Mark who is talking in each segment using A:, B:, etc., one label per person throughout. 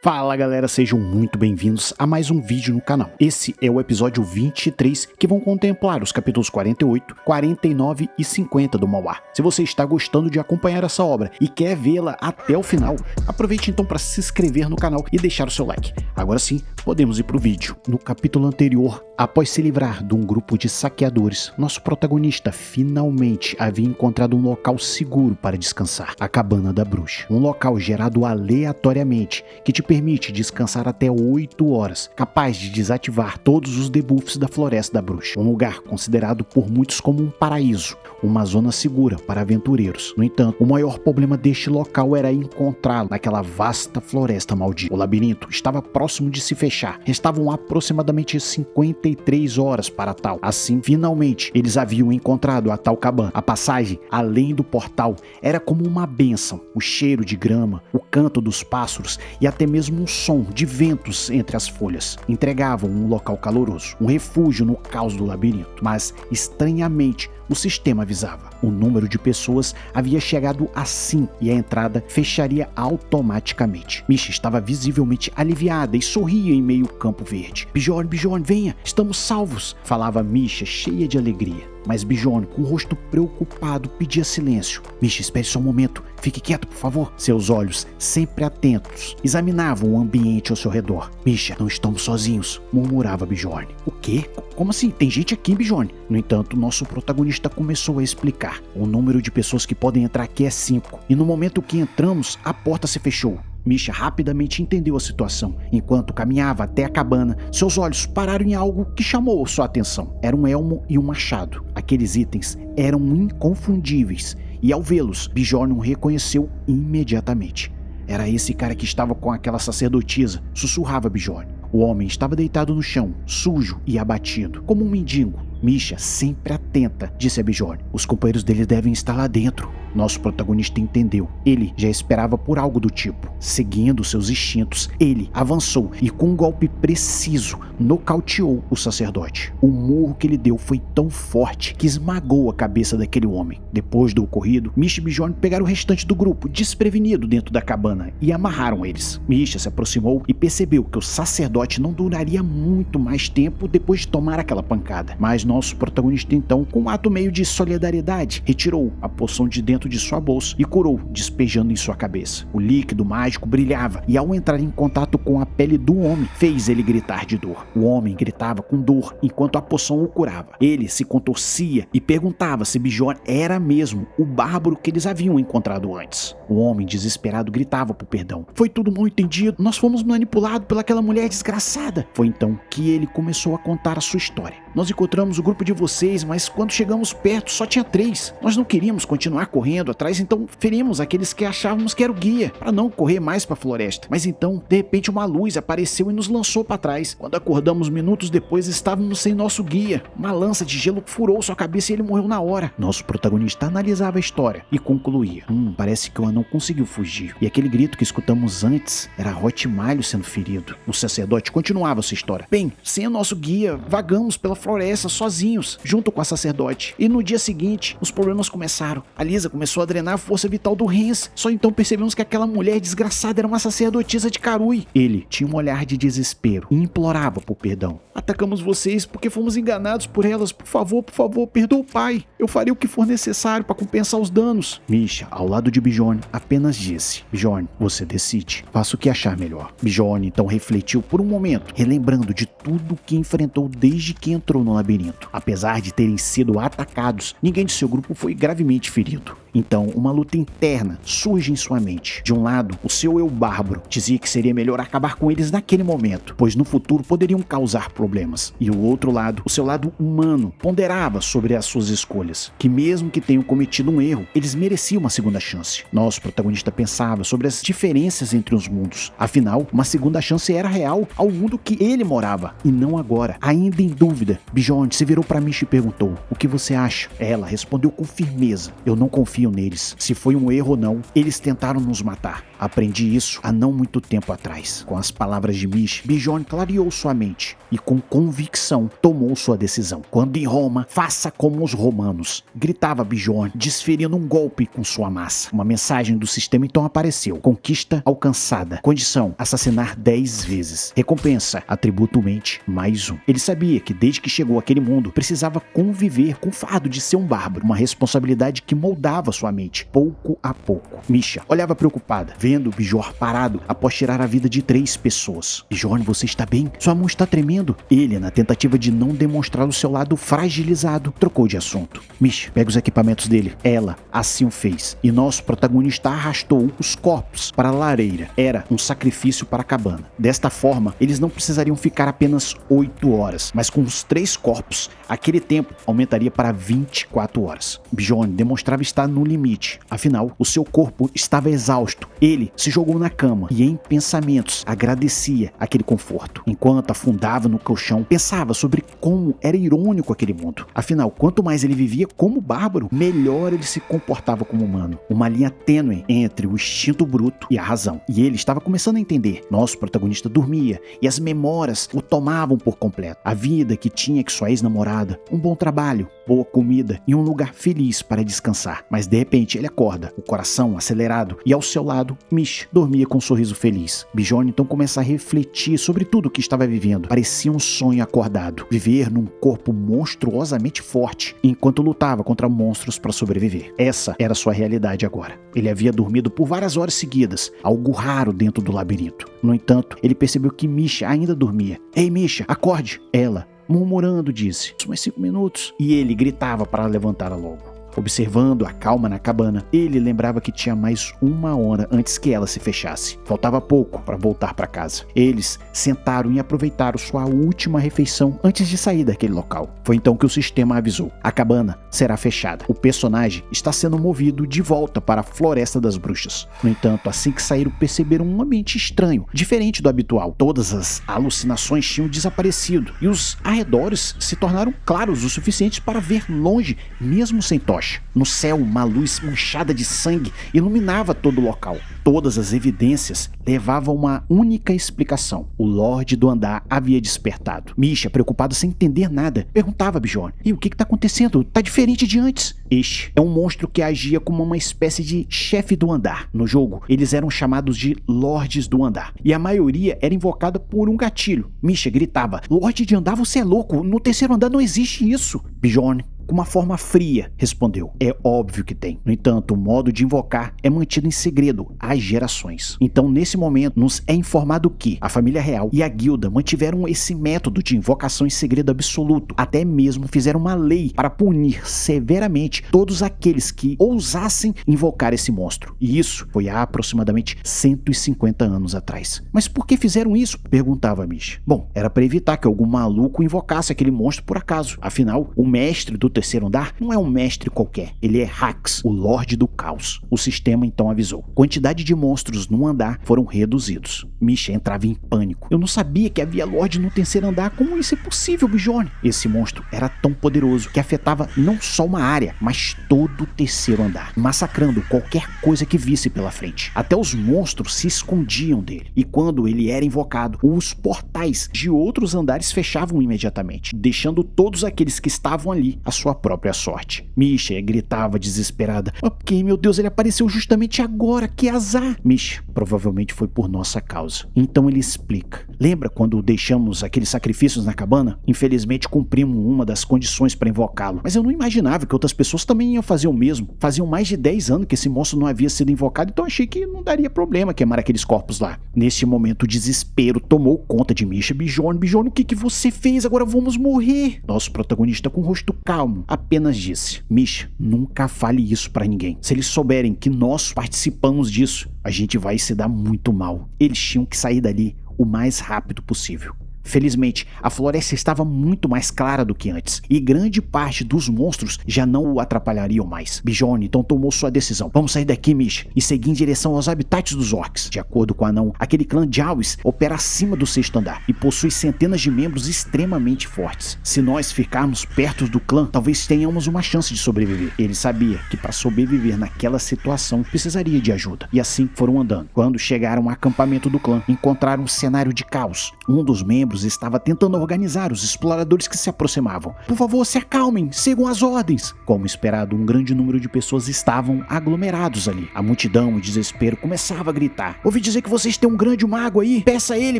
A: Fala galera, sejam muito bem-vindos a mais um vídeo no canal. Esse é o episódio 23, que vão contemplar os capítulos 48, 49 e 50 do Manhwa. Se você está gostando de acompanhar essa obra e quer vê-la até o final, aproveite então para se inscrever no canal e deixar o seu like. Agora sim, podemos ir pro vídeo. No capítulo anterior, após se livrar de um grupo de saqueadores, nosso protagonista finalmente havia encontrado um local seguro para descansar, a cabana da bruxa. Um local gerado aleatoriamente, que te permite descansar até 8 horas, capaz de desativar todos os debuffs da Floresta da Bruxa. Um lugar considerado por muitos como um paraíso, uma zona segura para aventureiros. No entanto, o maior problema deste local era encontrá-lo naquela vasta floresta maldita. O labirinto estava próximo de se fechar. Restavam aproximadamente 53 horas para tal. Assim, finalmente, eles haviam encontrado a tal cabana. A passagem, além do portal, era como uma bênção. O cheiro de grama, o canto dos pássaros e até mesmo um som de ventos entre as folhas entregavam um local caloroso, um refúgio no caos do labirinto. Mas, estranhamente, o sistema avisava. O número de pessoas havia chegado a 5 e a entrada fecharia automaticamente. Misha estava visivelmente aliviada e sorria em meio ao campo verde. Bjorn, venha, estamos salvos, falava Misha cheia de alegria. Mas Bjorn, com o rosto preocupado, pedia silêncio. Misha, espere só um momento, fique quieto, por favor. Seus olhos, sempre atentos, examinavam o ambiente ao seu redor. Misha, não estamos sozinhos, murmurava Bjorn. O quê? Como assim? Tem gente aqui, Bjorn? No entanto, nosso protagonista começou a explicar. O número de pessoas que podem entrar aqui é 5. E no momento que entramos, a porta se fechou. Misha rapidamente entendeu a situação. Enquanto caminhava até a cabana, seus olhos pararam em algo que chamou sua atenção. Era um elmo e um machado. Aqueles itens eram inconfundíveis. E ao vê-los, Bjorn o reconheceu imediatamente. Era esse cara que estava com aquela sacerdotisa, sussurrava Bjorn. O homem estava deitado no chão, sujo e abatido, como um mendigo. Misha, sempre atenta, disse a Bjorn. Os companheiros dele devem estar lá dentro. Nosso protagonista entendeu. Ele já esperava por algo do tipo. Seguindo seus instintos, ele avançou e com um golpe preciso, nocauteou o sacerdote. O murro que ele deu foi tão forte que esmagou a cabeça daquele homem. Depois do ocorrido, Misha e Bjorn pegaram o restante do grupo, desprevenido dentro da cabana, e amarraram eles. Misha se aproximou e percebeu que o sacerdote não duraria muito mais tempo depois de tomar aquela pancada. Mas nosso protagonista então, com um ato meio de solidariedade, retirou a poção de dentro de sua bolsa e curou, despejando em sua cabeça. O líquido mágico brilhava e ao entrar em contato com a pele do homem, fez ele gritar de dor. O homem gritava com dor enquanto a poção o curava. Ele se contorcia e perguntava se Bjorn era mesmo o bárbaro que eles haviam encontrado antes. O homem desesperado gritava por perdão. Foi tudo mal entendido, nós fomos manipulados pelaquela mulher desgraçada. Foi então que ele começou a contar a sua história. Nós encontramos o grupo de vocês, mas quando chegamos perto só tinha 3. Nós não queríamos continuar correndo atrás, então ferimos aqueles que achávamos que era o guia, para não correr mais para a floresta. Mas então, de repente, uma luz apareceu e nos lançou para trás. Quando acordamos minutos depois, estávamos sem nosso guia. Uma lança de gelo furou sua cabeça e ele morreu na hora. Nosso protagonista analisava a história e concluía. Parece que o anão conseguiu fugir. E aquele grito que escutamos antes era Hotmalho sendo ferido. O sacerdote continuava sua história. Bem, sem o nosso guia, vagamos pela floresta sozinhos, junto com a sacerdote. E no dia seguinte, os problemas começaram. A Lisa começou a drenar a força vital do Rens. Só então percebemos que aquela mulher desgraçada era uma sacerdotisa de Karui. Ele tinha um olhar de desespero e implorava por perdão. Atacamos vocês porque fomos enganados por elas. Por favor, perdoa o pai. Eu farei o que for necessário para compensar os danos. Misha, ao lado de Bjorn, apenas disse: Bjorn, você decide. Faça o que achar melhor. Bjorn então refletiu por um momento, relembrando de tudo que enfrentou desde que entrou no labirinto. Apesar de terem sido atacados, ninguém de seu grupo foi gravemente ferido. Então, uma luta interna surge em sua mente. De um lado, o seu eu bárbaro dizia que seria melhor acabar com eles naquele momento, pois no futuro poderiam causar problemas. E o outro lado, o seu lado humano, ponderava sobre as suas escolhas, que mesmo que tenham cometido um erro, eles mereciam uma segunda chance. Nosso protagonista pensava sobre as diferenças entre os mundos. Afinal, uma segunda chance era real ao mundo que ele morava, e não agora. Ainda em dúvida, Bjorn se virou para Misha e perguntou: o que você acha? Ela respondeu com firmeza: eu não confio confiam neles. Se foi um erro ou não, eles tentaram nos matar. Aprendi isso há não muito tempo atrás. Com as palavras de Mish, Bjorn clareou sua mente e com convicção tomou sua decisão. Quando em Roma, faça como os romanos, gritava Bjorn, desferindo um golpe com sua massa. Uma mensagem do sistema então apareceu. Conquista alcançada. Condição: assassinar 10 vezes. Recompensa: atributo mente mais 1. Ele sabia que desde que chegou àquele mundo, precisava conviver com o fardo de ser um bárbaro, uma responsabilidade que moldava sua mente, pouco a pouco. Misha olhava preocupada, vendo Bjorn parado após tirar a vida de 3 pessoas. Bjorn, você está bem? Sua mão está tremendo. Ele, na tentativa de não demonstrar o seu lado fragilizado, trocou de assunto. Misha, pega os equipamentos dele. Ela assim o fez, e nosso protagonista arrastou os corpos para a lareira. Era um sacrifício para a cabana. Desta forma, eles não precisariam ficar apenas 8 horas, mas com os 3 corpos, aquele tempo aumentaria para 24 horas. Bjorn demonstrava estar no limite. Afinal, o seu corpo estava exausto. Ele se jogou na cama e, em pensamentos, agradecia aquele conforto. Enquanto afundava no colchão, pensava sobre como era irônico aquele mundo. Afinal, quanto mais ele vivia como bárbaro, melhor ele se comportava como humano. Uma linha tênue entre o instinto bruto e a razão. E ele estava começando a entender. Nosso protagonista dormia e as memórias o tomavam por completo. A vida que tinha que sua ex-namorada, um bom trabalho, boa comida e um lugar feliz para descansar. Mas de repente ele acorda, o coração acelerado, e ao seu lado, Mish dormia com um sorriso feliz. Bjorn então começa a refletir sobre tudo o que estava vivendo. Parecia um sonho acordado. Viver num corpo monstruosamente forte, enquanto lutava contra monstros para sobreviver. Essa era sua realidade agora. Ele havia dormido por várias horas seguidas, algo raro dentro do labirinto. No entanto, ele percebeu que Misha ainda dormia. Ei, Misha, acorde! Ela, murmurando, disse: mais 5 minutos. E ele gritava para levantá-la logo. Observando a calma na cabana, ele lembrava que tinha mais 1 hora antes que ela se fechasse. Faltava pouco para voltar para casa. Eles sentaram e aproveitaram sua última refeição antes de sair daquele local. Foi então que o sistema avisou: a cabana será fechada. O personagem está sendo movido de volta para a Floresta das Bruxas. No entanto, assim que saíram, perceberam um ambiente estranho, diferente do habitual. Todas as alucinações tinham desaparecido e os arredores se tornaram claros o suficiente para ver longe, mesmo sem tocha. No céu, uma luz manchada de sangue iluminava todo o local. Todas as evidências levavam a uma única explicação: o Lorde do Andar havia despertado. Misha, preocupado sem entender nada, perguntava a Bjorn: e o que está acontecendo? Tá diferente de antes. Este é um monstro que agia como uma espécie de chefe do andar. No jogo, eles eram chamados de Lordes do Andar, e a maioria era invocada por um gatilho. Misha gritava: Lorde de Andar, você é louco, no 3º andar não existe isso. Bjorn, com uma forma fria, respondeu: é óbvio que tem. No entanto, o modo de invocar é mantido em segredo há gerações. Então, nesse momento, nos é informado que a família real e a guilda mantiveram esse método de invocação em segredo absoluto. Até mesmo fizeram uma lei para punir severamente todos aqueles que ousassem invocar esse monstro. E isso foi há aproximadamente 150 anos atrás. Mas por que fizeram isso? Perguntava Misha. Bom, era para evitar que algum maluco invocasse aquele monstro por acaso. Afinal, o mestre do 3º andar não é um mestre qualquer, ele é Hax, o Lorde do Caos. O sistema então avisou: quantidade de monstros no andar foram reduzidos. Misha entrava em pânico. Eu não sabia que havia Lorde no 3º andar, como isso é possível, Bjorn? Esse monstro era tão poderoso que afetava não só uma área, mas todo o 3º andar, massacrando qualquer coisa que visse pela frente. Até os monstros se escondiam dele, e quando ele era invocado, os portais de outros andares fechavam imediatamente, deixando todos aqueles que estavam ali à sua própria sorte. Misha gritava desesperada: ok, meu Deus, ele apareceu justamente agora, que azar! Misha, provavelmente foi por nossa causa. Então ele explica: lembra quando deixamos aqueles sacrifícios na cabana? Infelizmente cumprimos uma das condições para invocá-lo, mas eu não imaginava que outras pessoas também iam fazer o mesmo. Faziam mais de 10 anos que esse monstro não havia sido invocado, então achei que não daria problema queimar aqueles corpos lá. Nesse momento o desespero tomou conta de Misha. Bjorn, o que você fez? Agora vamos morrer! Nosso protagonista, com o rosto calmo, apenas disse: Misha, nunca fale isso pra ninguém. Se eles souberem que nós participamos disso, a gente vai se dar muito mal. Eles tinham que sair dali o mais rápido possível. Felizmente, a floresta estava muito mais clara do que antes, e grande parte dos monstros já não o atrapalhariam mais. Bjorn então tomou sua decisão. Vamos sair daqui, Misha, e seguir em direção aos habitats dos orcs. De acordo com o anão, aquele clã Jawis opera acima do 6º andar e possui centenas de membros extremamente fortes. Se nós ficarmos perto do clã, talvez tenhamos uma chance de sobreviver. Ele sabia que para sobreviver naquela situação precisaria de ajuda, e assim foram andando. Quando chegaram ao acampamento do clã, encontraram um cenário de caos. Um dos membros estava tentando organizar os exploradores que se aproximavam. Por favor, se acalmem, sigam as ordens. Como esperado, um grande número de pessoas estavam aglomerados ali. A multidão, em desespero, começava a gritar: ouvi dizer que vocês têm um grande mago aí, peça a ele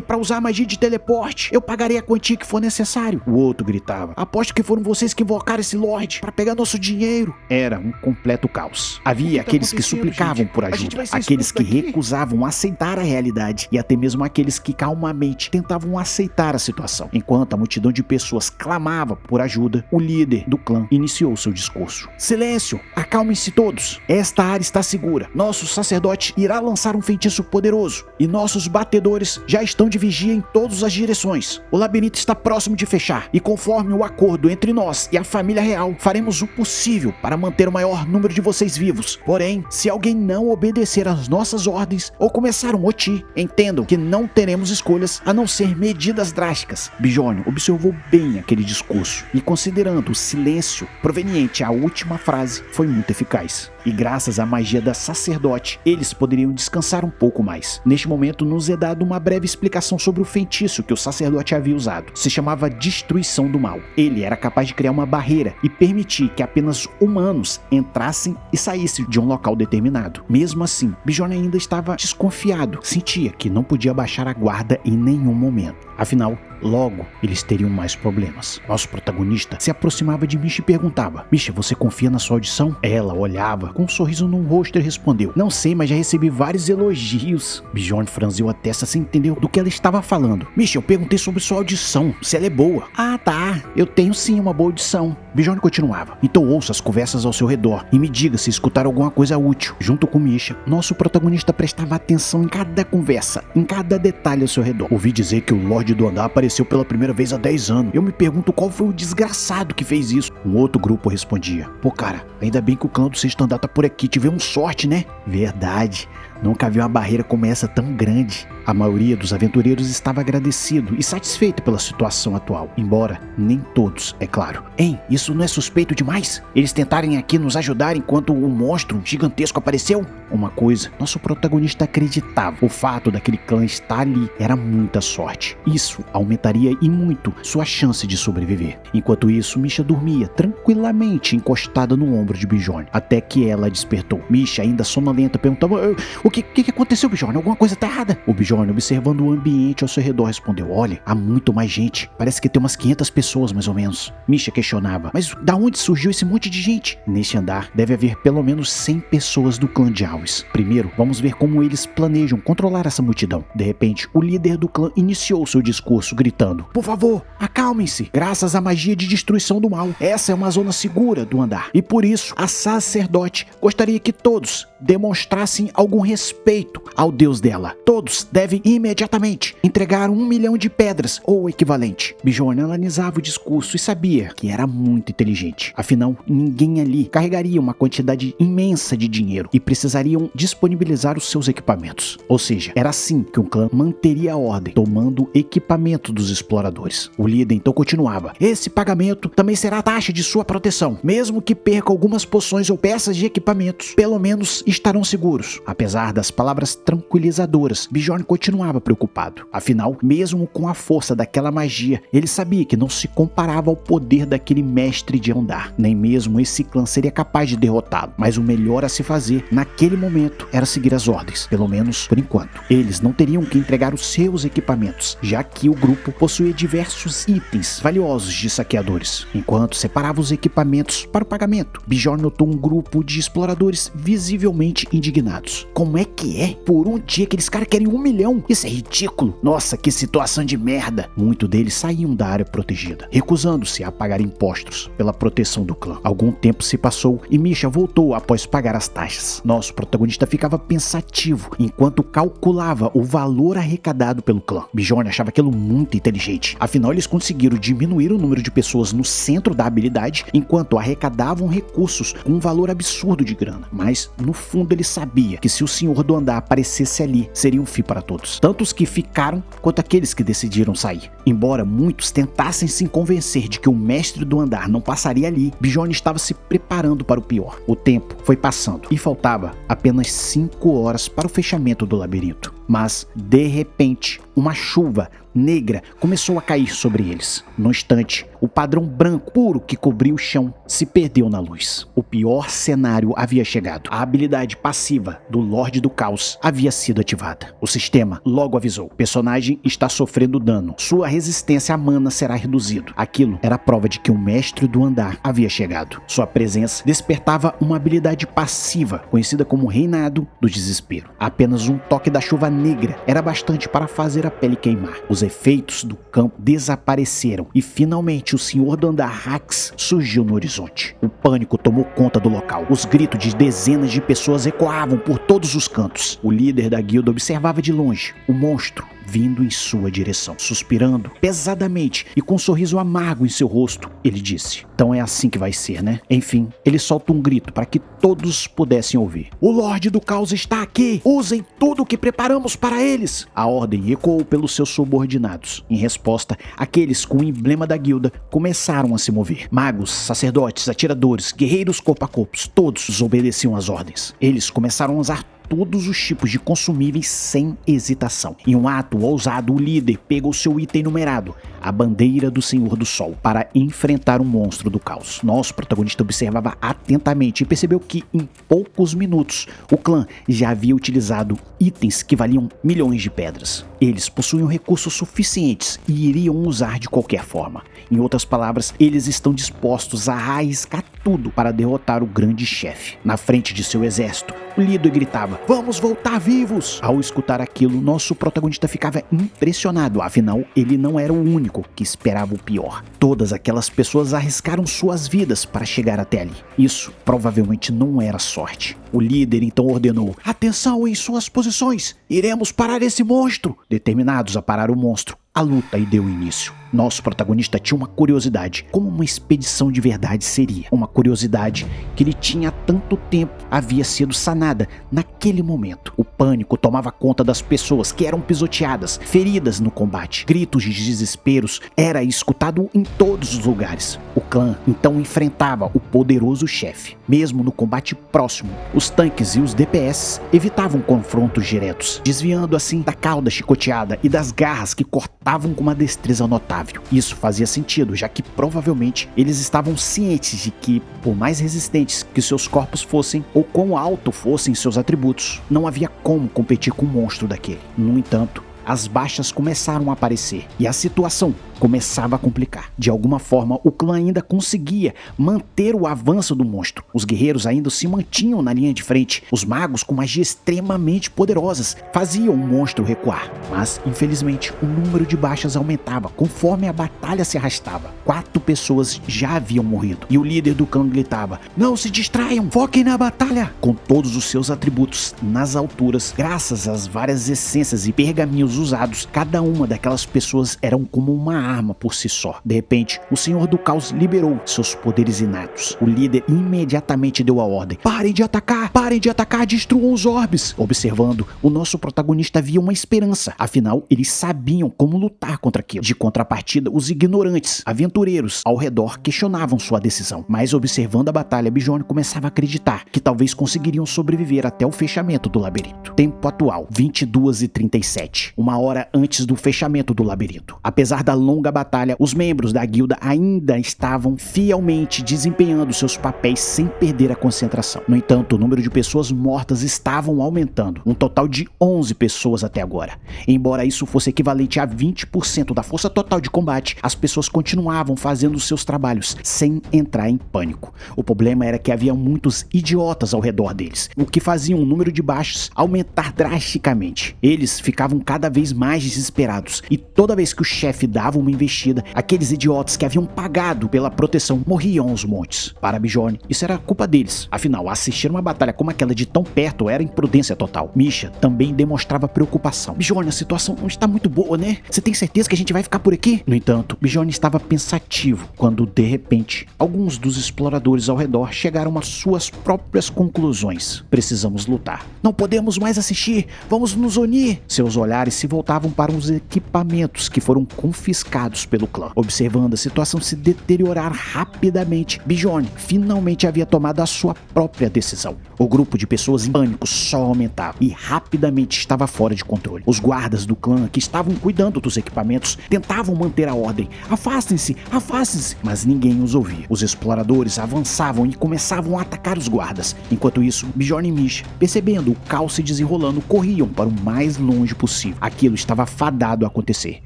A: para usar a magia de teleporte, eu pagarei a quantia que for necessário. O outro gritava: aposto que foram vocês que invocaram esse lorde para pegar nosso dinheiro. Era um completo caos. Havia aqueles que suplicavam por ajuda, aqueles que recusavam aceitar a realidade e até mesmo aqueles que calmamente tentavam aceitar a situação. Enquanto a multidão de pessoas clamava por ajuda, o líder do clã iniciou seu discurso. Silêncio! Acalmem-se todos! Esta área está segura. Nosso sacerdote irá lançar um feitiço poderoso e nossos batedores já estão de vigia em todas as direções. O labirinto está próximo de fechar e conforme o acordo entre nós e a família real, faremos o possível para manter o maior número de vocês vivos. Porém, se alguém não obedecer às nossas ordens ou começar um moti, entendam que não teremos escolhas a não ser medidas drásticas. Bjorn observou bem aquele discurso e, considerando o silêncio proveniente à última frase, foi muito eficaz. E graças à magia da sacerdote, eles poderiam descansar um pouco mais. Neste momento, nos é dado uma breve explicação sobre o feitiço que o sacerdote havia usado. Se chamava Destruição do Mal. Ele era capaz de criar uma barreira e permitir que apenas humanos entrassem e saíssem de um local determinado. Mesmo assim, Bjorn ainda estava desconfiado. Sentia que não podia baixar a guarda em nenhum momento. Afinal, logo eles teriam mais problemas. Nosso protagonista se aproximava de Misha e perguntava: Misha, você confia na sua audição? Ela olhava com um sorriso no rosto e respondeu: não sei, mas já recebi vários elogios. Bjorn franziu a testa sem entender do que ela estava falando. Misha, eu perguntei sobre sua audição, se ela é boa. Ah, tá, eu tenho sim uma boa audição. Bjorn continuava: então ouça as conversas ao seu redor e me diga se escutar alguma coisa útil. Junto com Misha, nosso protagonista prestava atenção em cada conversa, em cada detalhe ao seu redor. Ouvi dizer que o Lorde do Andar apareceu pela primeira vez há 10 anos. Eu me pergunto qual foi o desgraçado que fez isso. Um outro grupo respondia: pô, cara, ainda bem que o clã do 6º andar tá por aqui, tivemos sorte, né? Verdade, nunca vi uma barreira como essa tão grande. A maioria dos aventureiros estava agradecido e satisfeito pela situação atual, embora nem todos, é claro. Hein, isso não é suspeito demais? Eles tentarem aqui nos ajudar enquanto o monstro gigantesco apareceu? Uma coisa, nosso protagonista acreditava: o fato daquele clã estar ali era muita sorte. Isso aumentaria e muito sua chance de sobreviver. Enquanto isso, Misha dormia tranquilamente encostada no ombro de Bjorn, até que ela despertou. Misha, ainda sonolenta, perguntava: o que aconteceu, Bjorn? Alguma coisa tá errada? O Bjorn, observando o ambiente ao seu redor, respondeu: olha, há muito mais gente. Parece que tem umas 500 pessoas, mais ou menos. Misha questionava: mas da onde surgiu esse monte de gente? Neste andar, deve haver pelo menos 100 pessoas do clã Jawis. Primeiro, vamos ver como eles planejam controlar essa multidão. De repente, o líder do clã iniciou seu discurso, gritando: por favor, acalmem-se. Graças à magia de destruição do mal, essa é uma zona segura do andar. E por isso, a sacerdote gostaria que todos demonstrassem algum respeito ao deus dela. Todos devem imediatamente entregar 1 milhão de pedras ou equivalente. Bjorn analisava o discurso e sabia que era muito inteligente. Afinal, ninguém ali carregaria uma quantidade imensa de dinheiro e precisariam disponibilizar os seus equipamentos. Ou seja, era assim que um clã manteria a ordem, tomando equipamento dos exploradores. O líder então continuava: esse pagamento também será a taxa de sua proteção. Mesmo que perca algumas poções ou peças de equipamentos, pelo menos estarão seguros. Apesar das palavras tranquilizadoras, Bjorn continuava preocupado. Afinal, mesmo com a força daquela magia, ele sabia que não se comparava ao poder daquele mestre de andar. Nem mesmo esse clã seria capaz de derrotá-lo. Mas o melhor a se fazer naquele momento era seguir as ordens, pelo menos por enquanto. Eles não teriam que entregar os seus equipamentos, já que o grupo possuía diversos itens valiosos de saqueadores. Enquanto separava os equipamentos para o pagamento, Bjorn notou um grupo de exploradores visivelmente indignados. Como como é que é? Por um dia aqueles caras querem 1 milhão. Isso é ridículo. Nossa, que situação de merda. Muitos deles saíam da área protegida, recusando-se a pagar impostos pela proteção do clã. Algum tempo se passou e Misha voltou após pagar as taxas. Nosso protagonista ficava pensativo enquanto calculava o valor arrecadado pelo clã. Bjorn achava aquilo muito inteligente. Afinal, eles conseguiram diminuir o número de pessoas no centro da habilidade enquanto arrecadavam recursos com um valor absurdo de grana. Mas, no fundo, ele sabia que se o Senhor do Andar aparecesse ali, seria um fim para todos. Tanto os que ficaram, quanto aqueles que decidiram sair. Embora muitos tentassem se convencer de que o Mestre do Andar não passaria ali, Bjorn estava se preparando para o pior. O tempo foi passando e faltava apenas 5 horas para o fechamento do labirinto. Mas, de repente, uma chuva negra começou a cair sobre eles. No instante, o padrão branco puro que cobria o chão se perdeu na luz. O pior cenário havia chegado. A habilidade passiva do Lorde do Caos havia sido ativada. O sistema logo avisou: o personagem está sofrendo dano. Sua resistência à mana será reduzida. Aquilo era a prova de que o Mestre do Andar havia chegado. Sua presença despertava uma habilidade passiva, conhecida como Reinado do Desespero. Apenas um toque da chuva negra era bastante para fazer a pele queimar. Os efeitos do campo desapareceram e finalmente o Senhor do Andar Hax surgiu no horizonte. O pânico tomou conta do local. Os gritos de dezenas de pessoas ecoavam por todos os cantos. O líder da guilda observava de longe o monstro vindo em sua direção. Suspirando pesadamente e com um sorriso amargo em seu rosto, ele disse: então é assim que vai ser, né? Enfim, ele solta um grito para que todos pudessem ouvir: o Lorde do Caos está aqui! Usem tudo o que preparamos para eles! A ordem ecoou pelos seus subordinados. Em resposta, aqueles com o emblema da guilda começaram a se mover. Magos, sacerdotes, atiradores, guerreiros corpo a corpo, todos obedeciam às ordens. Eles começaram a usar todos os tipos de consumíveis sem hesitação. Em um ato ousado, o líder pegou seu item numerado, a bandeira do Senhor do Sol, para enfrentar o monstro do caos. Nosso protagonista observava atentamente e percebeu que, em poucos minutos, o clã já havia utilizado itens que valiam milhões de pedras. Eles possuíam recursos suficientes e iriam usar de qualquer forma. Em outras palavras, eles estão dispostos a arriscar tudo para derrotar o grande chefe. Na frente de seu exército, o líder gritava: vamos voltar vivos! Ao escutar aquilo, nosso protagonista ficava impressionado, afinal, ele não era o único que esperava o pior. Todas aquelas pessoas arriscaram suas vidas para chegar até ali. Isso provavelmente não era sorte. O líder então ordenou: atenção em suas posições! Iremos parar esse monstro! Determinados a parar o monstro, a luta aí deu início. Nosso protagonista tinha uma curiosidade, como uma expedição de verdade seria. Uma curiosidade que ele tinha há tanto tempo havia sido sanada naquele momento. O pânico tomava conta das pessoas que eram pisoteadas, feridas no combate. Gritos de desesperos era escutado em todos os lugares. O clã então enfrentava o poderoso chefe. Mesmo no combate próximo, os tanques e os DPS evitavam confrontos diretos, desviando assim da cauda chicoteada e das garras que cortavam com uma destreza notável. Isso fazia sentido, já que provavelmente eles estavam cientes de que, por mais resistentes que seus corpos fossem ou quão alto fossem seus atributos, não havia como competir com um monstro daquele. No entanto, as baixas começaram a aparecer e a situação começava a complicar. De alguma forma, o clã ainda conseguia manter o avanço do monstro. Os guerreiros ainda se mantinham na linha de frente. Os magos, com magias extremamente poderosas, faziam o monstro recuar. Mas, infelizmente, o número de baixas aumentava conforme a batalha se arrastava. 4 pessoas já haviam morrido. E o líder do clã gritava: não se distraiam, foquem na batalha! Com todos os seus atributos nas alturas, graças às várias essências e pergaminhos usados, cada uma daquelas pessoas eram como uma arma por si só. De repente, o Senhor do Caos liberou seus poderes inatos. O líder imediatamente deu a ordem: parem de atacar, destruam os orbes. Observando, o nosso protagonista via uma esperança. Afinal, eles sabiam como lutar contra aquilo. De contrapartida, os ignorantes, aventureiros ao redor questionavam sua decisão. Mas observando a batalha, Bjorn começava a acreditar que talvez conseguiriam sobreviver até o fechamento do labirinto. Tempo atual, 22h37. Uma hora antes do fechamento do labirinto. Apesar da longa longa batalha, os membros da guilda ainda estavam fielmente desempenhando seus papéis sem perder a concentração. No entanto, o número de pessoas mortas estavam aumentando, um total de 11 pessoas até agora. Embora isso fosse equivalente a 20% da força total de combate, as pessoas continuavam fazendo seus trabalhos sem entrar em pânico. O problema era que havia muitos idiotas ao redor deles, o que fazia o número de baixos aumentar drasticamente. Eles ficavam cada vez mais desesperados, e toda vez que o chefe dava uma investida, aqueles idiotas que haviam pagado pela proteção morriam aos montes. Para Bjorn, isso era culpa deles. Afinal, assistir uma batalha como aquela de tão perto era imprudência total. Misha também demonstrava preocupação. Bjorn, a situação não está muito boa, né? Você tem certeza que a gente vai ficar por aqui? No entanto, Bjorn estava pensativo quando, de repente, alguns dos exploradores ao redor chegaram às suas próprias conclusões. Precisamos lutar. Não podemos mais assistir. Vamos nos unir. Seus olhares se voltavam para os equipamentos que foram confiscados pelo clã. Observando a situação se deteriorar rapidamente, Bjorn finalmente havia tomado a sua própria decisão. O grupo de pessoas em pânico só aumentava e rapidamente estava fora de controle. Os guardas do clã que estavam cuidando dos equipamentos tentavam manter a ordem. Afastem-se, afastem-se, mas ninguém os ouvia. Os exploradores avançavam e começavam a atacar os guardas. Enquanto isso, Bjorn e Misha, percebendo o caos se desenrolando, corriam para o mais longe possível. Aquilo estava fadado a acontecer.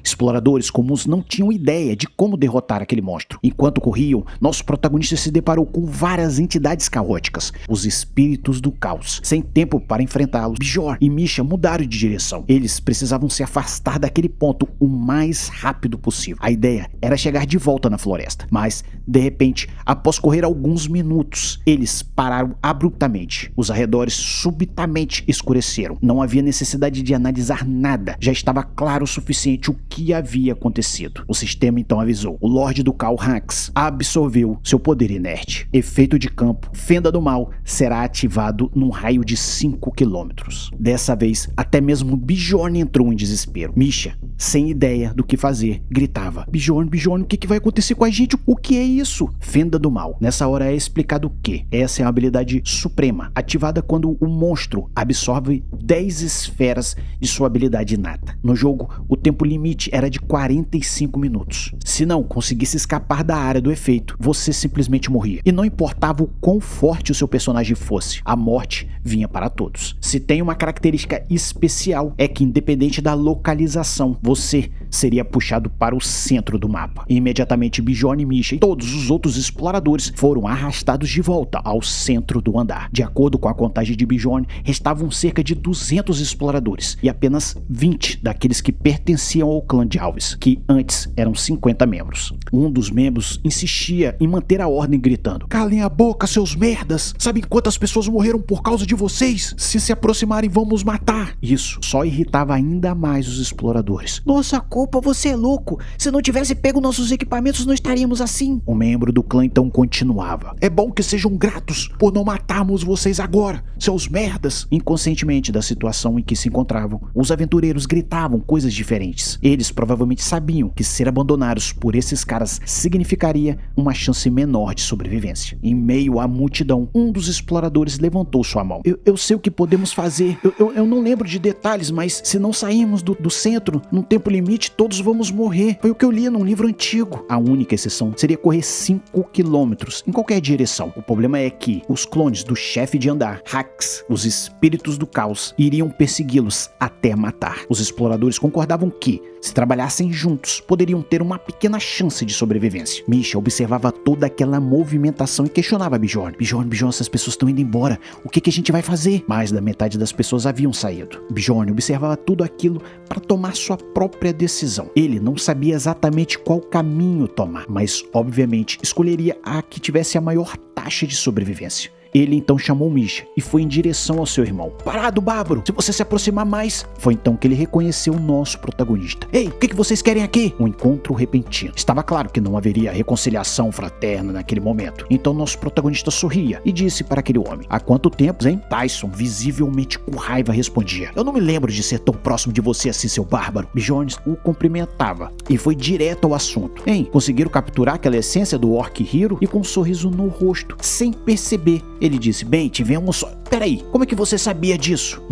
A: Exploradores comuns não tinham ideia de como derrotar aquele monstro. Enquanto corriam, nosso protagonista se deparou com várias entidades caóticas, os espíritos do caos. Sem tempo para enfrentá-los, Bjorn e Misha mudaram de direção. Eles precisavam se afastar daquele ponto o mais rápido possível. A ideia era chegar de volta na floresta, mas, de repente, após correr alguns minutos, eles pararam abruptamente. Os arredores subitamente escureceram. Não havia necessidade de analisar nada. Já estava claro o suficiente o que havia acontecido. O sistema então avisou. O Lorde do Caos, Hax, absorveu seu poder inerte. Efeito de campo, Fenda do Mal, será ativado num raio de 5 quilômetros. Dessa vez, até mesmo Bjorn entrou em desespero. Misha, sem ideia do que fazer, gritava: Bjorn, Bjorn, o que vai acontecer com a gente? O que é isso? Fenda do Mal. Nessa hora é explicado que essa é uma habilidade suprema, ativada quando o monstro absorve 10 esferas de sua habilidade inata. No jogo, o tempo limite era de 45 minutos. Se não conseguisse escapar da área do efeito, você simplesmente morria. E não importava o quão forte o seu personagem fosse, a morte vinha para todos. Se tem uma característica especial, é que independente da localização, você seria puxado para o centro do mapa. E imediatamente Bjorn e Misha e todos os outros exploradores foram arrastados de volta ao centro do andar. De acordo com a contagem de Bjorn, restavam cerca de 200 exploradores e apenas 20 daqueles que pertenciam ao clã de Alves, que antes eram 50 membros. Um dos membros insistia em manter a ordem gritando: calem a boca, seus merdas! Sabem quantas pessoas morreram por causa de vocês? Se aproximarem, vamos matar! Isso só irritava ainda mais os exploradores. Nossa culpa, você é louco! Se não tivesse pego nossos equipamentos, não estaríamos assim! O membro do clã então continuava: é bom que sejam gratos por não matarmos vocês agora, seus merdas! Inconscientemente da situação em que se encontravam, os aventureiros gritavam coisas diferentes. Eles provavelmente sabiam que ser abandonados por esses caras significaria uma chance menor de sobrevivência. Em meio à multidão, um dos exploradores levantou sua mão. Eu sei o que podemos fazer. Eu não lembro de detalhes, mas se não sairmos do centro num tempo limite, todos vamos morrer. Foi o que eu li num livro antigo. A única exceção seria correr 5 quilômetros em qualquer direção. O problema é que os clones do chefe de andar, Hax, os espíritos do caos, iriam persegui-los até matar. Os exploradores concordavam que, se trabalhassem juntos, poderiam ter uma pequena chance de sobrevivência. Misha observava toda aquela movimentação e questionava Bjorn. Bjorn, essas pessoas estão indo embora. O que a gente vai fazer? Mais da metade das pessoas haviam saído. Bjorn observava tudo aquilo para tomar sua própria decisão. Ele não sabia exatamente qual caminho tomar, mas obviamente escolheria a que tivesse a maior taxa de sobrevivência. Ele então chamou Misha e foi em direção ao seu irmão. Parado, bárbaro! Se você se aproximar mais... Foi então que ele reconheceu o nosso protagonista. Ei, o que vocês querem aqui? Um encontro repentino. Estava claro que não haveria reconciliação fraterna naquele momento. Então nosso protagonista sorria e disse para aquele homem: há quanto tempo, hein? Tyson, visivelmente com raiva, respondia: eu não me lembro de ser tão próximo de você assim, seu bárbaro. Bjorn o cumprimentava e foi direto ao assunto. Hein, conseguiram capturar aquela essência do Orc Hero? E com um sorriso no rosto, sem perceber, ele disse: bem, tivemos... Peraí, como é que você sabia disso?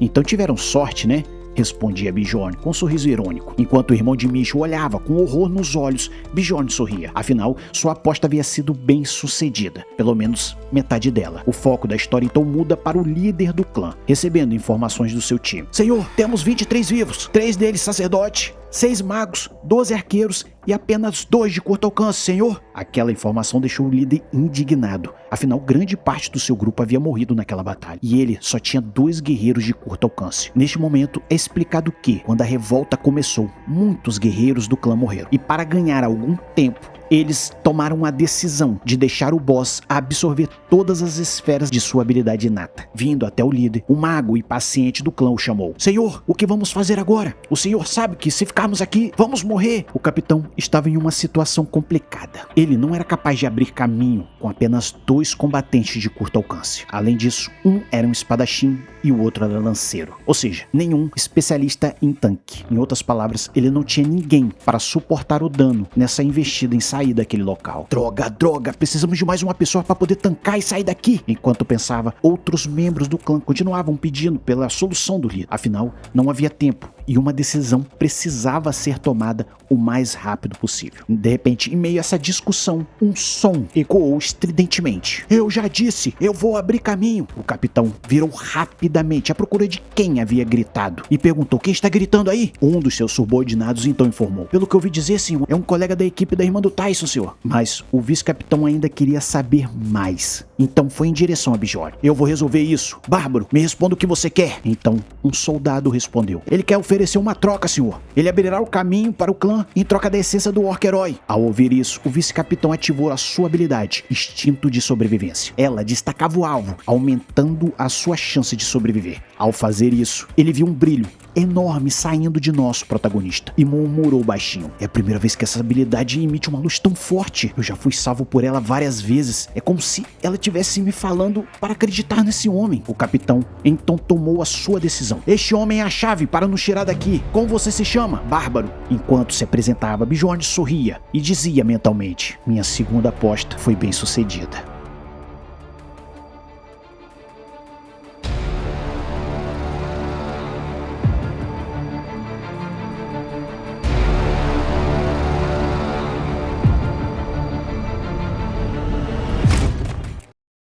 A: Então tiveram sorte, né? respondia Bjorn com um sorriso irônico. Enquanto o irmão de Mish o olhava com horror nos olhos, Bjorn sorria. Afinal, sua aposta havia sido bem sucedida, pelo menos metade dela. O foco da história então muda para o líder do clã, recebendo informações do seu time. Senhor, temos 23 vivos, 3 deles sacerdotes, 6 magos, 12 arqueiros e apenas 2 de curto alcance, senhor. Aquela informação deixou o líder indignado. Afinal, grande parte do seu grupo havia morrido naquela batalha, e ele só tinha 2 guerreiros de curto alcance. Neste momento, é explicado que, quando a revolta começou, muitos guerreiros do clã morreram. E para ganhar algum tempo, eles tomaram a decisão de deixar o boss absorver todas as esferas de sua habilidade inata. Vindo até o líder, o mago e paciente do clã o chamou. Senhor, o que vamos fazer agora? O senhor sabe que se ficarmos aqui, vamos morrer. O capitão estava em uma situação complicada. Ele não era capaz de abrir caminho com apenas 2 combatentes de curto alcance. Além disso, um era um espadachim e o outro era lanceiro. Ou seja, nenhum especialista em tanque. Em outras palavras, ele não tinha ninguém para suportar o dano nessa investida em sair daquele local. Droga, precisamos de mais uma pessoa para poder tancar e sair daqui. Enquanto pensava, outros membros do clã continuavam pedindo pela solução do líder. Afinal, não havia tempo e uma decisão precisava ser tomada o mais rápido possível. De repente, em meio a essa discussão, um som ecoou estridentemente. Eu já disse, eu vou abrir caminho. O capitão virou rapidamente à procura de quem havia gritado e perguntou: quem está gritando aí? Um dos seus subordinados então informou: pelo que eu ouvi dizer, senhor, é um colega da equipe da irmã do Tyson, senhor. Mas o vice-capitão ainda queria saber mais. Então foi em direção a Bjorn. Eu vou resolver isso. Bárbaro, me responda o que você quer. Então um soldado respondeu: ele quer oferecer uma troca, senhor. Ele abrirá o caminho para o clã em troca da essência do orc herói. Ao ouvir isso, o vice-capitão ativou a sua habilidade, instinto de sobrevivência. Ela destacava o alvo, aumentando a sua chance de sobreviver. Ao fazer isso, ele viu um brilho enorme saindo de nosso protagonista e murmurou baixinho: é a primeira vez que essa habilidade emite uma luz tão forte. Eu já fui salvo por ela várias vezes. É como se ela estivesse me falando para acreditar nesse homem. O capitão então tomou a sua decisão. Este homem é a chave para nos tirar daqui. Como você se chama? Bárbaro. Enquanto se apresentava, Bjorn sorria e dizia mentalmente: minha segunda aposta foi bem sucedida.